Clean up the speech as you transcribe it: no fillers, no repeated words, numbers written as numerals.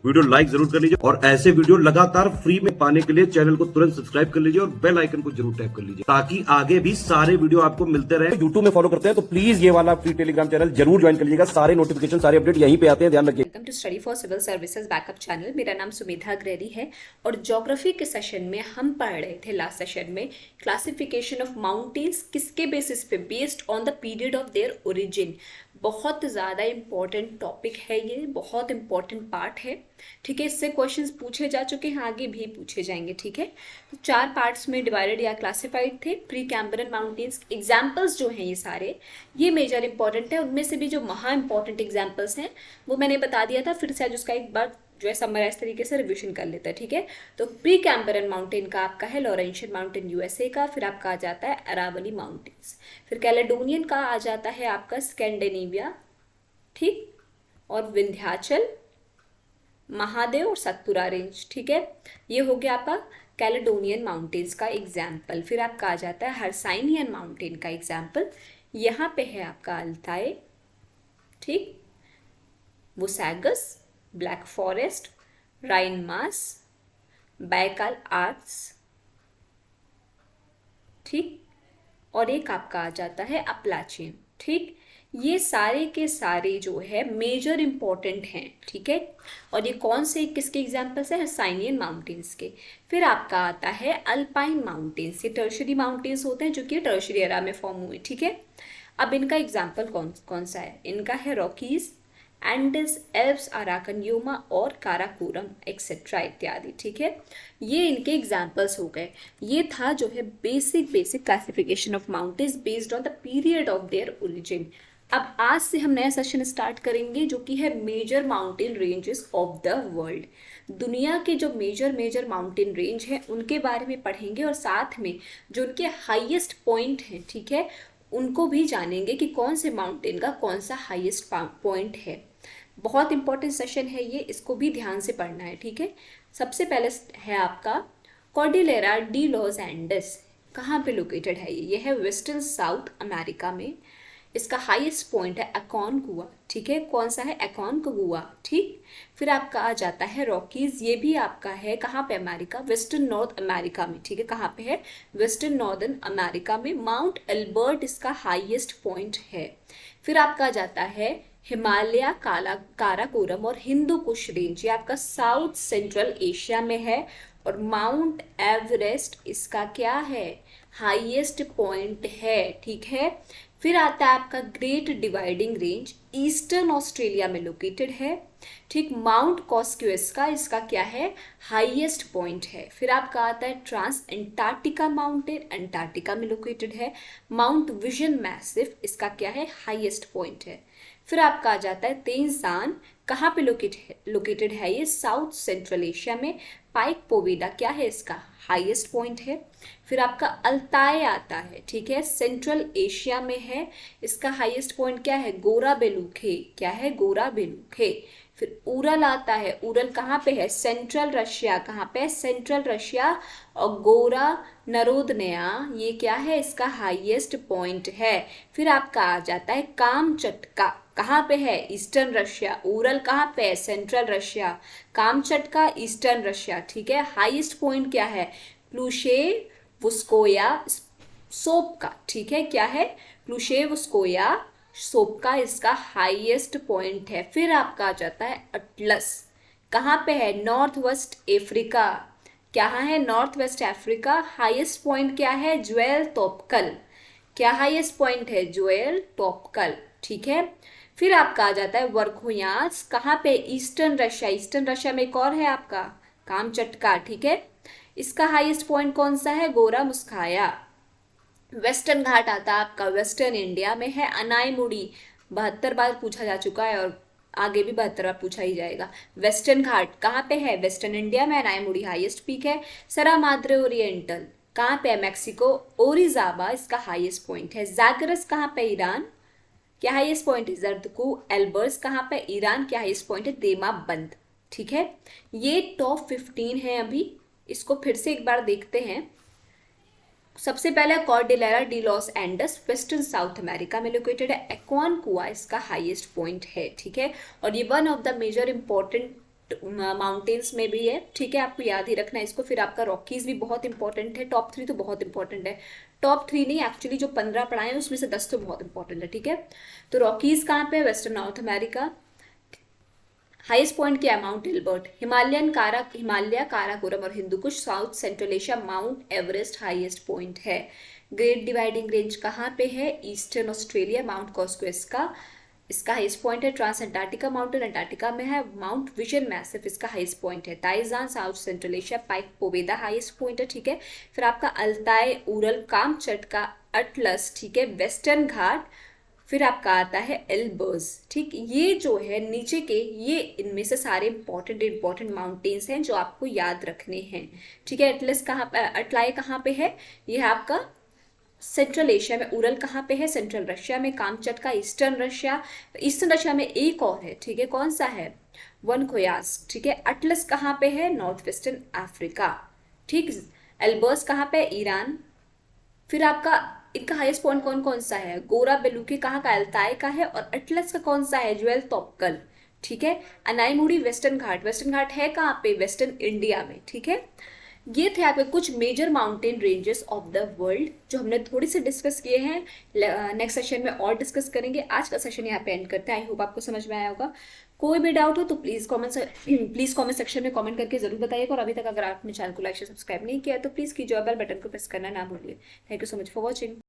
Video like जरूर कर लीजिए और ऐसे वीडियो लगातार फ्री में पाने के लिए चैनल को तुरंत सब्सक्राइब कर लीजिए और बेल आइकन को जरूर टैप कर लीजिए ताकि आगे भी सारे वीडियो आपको मिलते रहे। यूट्यूब में फॉलो करते हैं तो प्लीज ये वाला फ्री टेलीग्राम चैनल जरूर ज्वाइन कर लीजिएगा, सारे नोटिफिकेशन सारे अपडेट यहीं पे आते हैं, ध्यान रखिए। Welcome to study for civil services backup channel. मेरा नाम सुमेधा अग्रहरी है और ज्योग्राफी के सेशन में हम पढ़ रहे थे लास्ट सेशन में क्लासिफिकेशन ऑफ माउंटेन्स किसके बेसिस पे, based on the period of their origin. बहुत ज़्यादा इम्पॉर्टेंट टॉपिक है ये, बहुत इम्पॉर्टेंट पार्ट है, ठीक है। इससे क्वेश्चंस पूछे जा चुके हैं, आगे भी पूछे जाएंगे, ठीक है। तो 4 पार्ट्स में डिवाइडेड या क्लासिफाइड थे। प्री कैम्ब्रियन माउंटेन्स एग्जाम्पल्स जो हैं ये सारे, ये मेजर इंपॉर्टेंट है। उनमें से भी जो महा इंपॉर्टेंट एग्जाम्पल्स हैं वो मैंने बता दिया था, फिर से आज उसका एक बार जो है समराइज तरीके से रिविजन कर लेते हैं, ठीक है। तो प्री कैम्ब्रियन माउंटेन का आपका है लॉरेंशियन माउंटेन यूएसए का, फिर आपका आ जाता है अरावली माउंटेन्स, फिर कैलेडोनियन का आ जाता है आपका स्कैंडिनेविया, ठीक, और विंध्याचल, महादेव और सतपुरा रेंज, ठीक है। ये हो गया आपका कैलेडोनियन माउंटेन्स का एग्जाम्पल। फिर आपका आ जाता है हर्साइनियन माउंटेन का एग्जाम्पल, यहाँ पे है आपका अल्ताई, ठीक, वोसैगस, ब्लैक फॉरेस्ट, राइन मास, बैकाल आर्ट्स, ठीक, और एक आपका आ जाता है अपलाचियन, ठीक। ये सारे के सारे जो है मेजर इंपॉर्टेंट हैं, ठीक है। और ये कौन से किसके एग्जाम्पल्स हैं? हर्साइनियन माउंटेन्स के। फिर आपका आता है अल्पाइन माउंटेन्स, ये टर्शरी माउंटेन्स होते हैं जो कि टर्शरी एरा में फॉर्म हुए, ठीक है। अब इनका एग्जाम्पल कौन सा है? इनका है रॉकीज, एंडस, एल्प्स, अराकनयुमा और काराकोरम एक्सेट्रा इत्यादि, ठीक है। ये इनके एग्जाम्पल्स हो गए। ये था जो है basic classification of mountains based on the period of their origin. अब आज से हम नया सेशन स्टार्ट करेंगे जो कि है major mountain ranges of the world. दुनिया के जो मेजर माउंटेन रेंज हैं उनके बारे में पढ़ेंगे और साथ में जो उनके हाईएस्ट पॉइंट हैं, ठीक है, उनको भी जानेंगे कि कौन से माउंटेन का कौन सा हाईएस्ट पॉइंट है। बहुत इंपॉर्टेंट सेशन है ये, इसको भी ध्यान से पढ़ना है, ठीक है। सबसे पहले है आपका कॉर्डिलेरा डी लॉस एंडेस। कहाँ पे लोकेटेड है ये है वेस्टर्न साउथ अमेरिका में। इसका हाईएस्ट पॉइंट है अकोनकुआ, ठीक है। कौन सा है? अकोनकुआ, ठीक। फिर आपका आ जाता है रॉकीज, ये भी आपका है कहाँ पे? अमेरिका, वेस्टर्न नॉर्थ अमेरिका में, ठीक है। कहाँ पे है? वेस्टर्न नॉर्दर्न अमेरिका में। माउंट एल्बर्ट इसका हाईएस्ट पॉइंट है। फिर आपका आ जाता है हिमालय, काराकोरम और हिंदू कुश रेंज, ये आपका साउथ सेंट्रल एशिया में है। और माउंट एवरेस्ट इसका क्या है? हाईएस्ट पॉइंट है, ठीक है। फिर आता है आपका great Dividing range, eastern Australia में लोकेटेड है, ठीक। माउंट कॉस्क्यूएस्का इसका क्या है? हाईएस्ट पॉइंट है। फिर आपका आता है ट्रांस एंटार्क्टिका माउंटेन, अंटार्कटिका में लोकेटेड है। माउंट विजन मैसिव इसका क्या है? हाईएस्ट पॉइंट है। फिर आपका आ जाता है तेंजान, कहाँ पे लोकेटेड है ये? साउथ सेंट्रल एशिया में। पाइक पोवेडा क्या है इसका? हाईएस्ट पॉइंट है। फिर आपका अल्ताई आता है, ठीक है, सेंट्रल एशिया में है। इसका हाईएस्ट पॉइंट क्या है? गोरा बेलुखे, क्या है? गोरा बेलुखे। फिर उरल आता है, उरल कहाँ पे है? सेंट्रल रशिया, कहाँ पे? Central Russia. और गोरा नरोदनया ये क्या है? इसका हाईएस्ट पॉइंट है। फिर आपका आ जाता है कामचटका, कहाँ पे है? Eastern Russia. उरल कहाँ पे है? Central Russia. Kamchatka eastern Russia, ठीक है। हाईएस्ट पॉइंट क्या है? प्लूशेवस्कोया सोपका, ठीक है। क्या है? प्लूशेवस्कोया सोपका इसका हाईएस्ट पॉइंट है। फिर आपका आ जाता है अटलस, कहाँ पे है? North west Africa. क्या है? North west Africa. Highest point क्या है? ज्वेल तोपकल, क्या हाईएस्ट पॉइंट है? ज्वेल तोपकल, ठीक है। फिर आपका आ जाता है वर्खोयास, कहाँ पे? Eastern Russia. ईस्टर्न रशिया में एक और है आपका कामचटका, ठीक है। इसका हाईएस्ट पॉइंट कौन सा है? गोरा मुस्काया। वेस्टर्न घाट आता है आपका वेस्टर्न इंडिया में है। अनाईमुड़ी 72 बार पूछा जा चुका है और आगे भी 72 बार पूछा ही जाएगा। वेस्टर्न घाट कहाँ पे है? वेस्टर्न इंडिया में। अनाईमुड़ी हाईएस्ट पीक है। सरा माद्रे ओरिएंटल कहाँ पे है? मैक्सिको। ओरिजाबा इसका हाईएस्ट पॉइंट है। जागरस कहाँ पे? ईरान, क्या हाईएस्ट पॉइंट है? जर्दकू। एल्बर्स कहाँ पे? ईरान, क्या हाईएस्ट पॉइंट है? देमाबंद, ठीक है। ये टॉप 15 है। अभी इसको फिर से एक बार देखते हैं। सबसे पहले Cordillera de los Indus, western south America में लोकेटेड है। अकोनकुआ इसका हाईएस्ट पॉइंट है, ठीक है। और ये one of the major important mountains में भी है, ठीक है, आपको याद ही रखना है इसको। फिर आपका रॉकीज भी बहुत इंपॉर्टेंट है, टॉप 3 तो बहुत इंपॉर्टेंट है, टॉप 3 नहीं एक्चुअली जो 15 पढ़ाए हैं उसमें से 10 तो बहुत इंपॉर्टेंट है, ठीक है। तो रॉकीज कहाँ पे है? Western North America. Highest point क्या है? Mount Elbert. हिमालय, काराकोरम और Hindu Kush south central Asia, Mount Everest highest point है। ग्रेट डिवाइडिंग रेंज कहाँ पे है? ईस्टर्न ऑस्ट्रेलिया, माउंट कॉस्कोएस्का इसका हाईएस्ट पॉइंट है। ट्रांस अंटार्कटिका माउंटेन अंटार्कटिका में है। माउंट विजन मैसिव इसका हाईएस्ट पॉइंट है। Tian Shan south central Asia, Pik Pobeda highest point है, ठीक है। फिर आपका अल्ताय, उरल, कामचटका, अटलस, ठीक है, वेस्टर्न घाट, फिर आपका आता है एल्बर्स, ठीक। ये जो है नीचे के, ये इनमें से सारे इंपॉर्टेंट माउंटेन्स हैं जो आपको याद रखने हैं, ठीक है। अटलाय कहाँ पे है? ये है आपका सेंट्रल एशिया में। उरल कहाँ पे है? सेंट्रल रशिया में। कामचटका ईस्टर्न रशिया में एक और है, ठीक है, कौन सा है? वन खोयास्क, ठीक है। अटलस कहाँ पे है? नॉर्थ वेस्टर्न अफ्रीका, ठीक। एल्बर्स कहाँ पे है? ईरान। फिर आपका इनका हाईएस्ट पॉइंट कौन कौन सा है? गोरा बेलुकी कहाँ का? अल्ताय का है। और अटलस का कौन सा है? ज्वेल तोपकल, ठीक है। अनाईमुड़ी वेस्टर्न घाट है कहाँ पे? वेस्टर्न इंडिया में, ठीक है। ये थे आपके कुछ major mountain ranges of the world जो हमने थोड़ी सी डिस्कस किए हैं। नेक्स्ट सेशन में और डिस्कस करेंगे। आज का सेशन यहाँ पे एंड करते हैं। आई होप आपको समझ में आया होगा। कोई भी डाउट हो तो प्लीज़ कमेंट सेक्शन में कमेंट करके जरूर बताइएगा। और अभी तक अगर आपने चैनल को लाइक से सब्सक्राइब नहीं किया तो प्लीज़ कीजिए और बेल बटन को प्रेस करना ना भूलिए। Thank you so much for watching.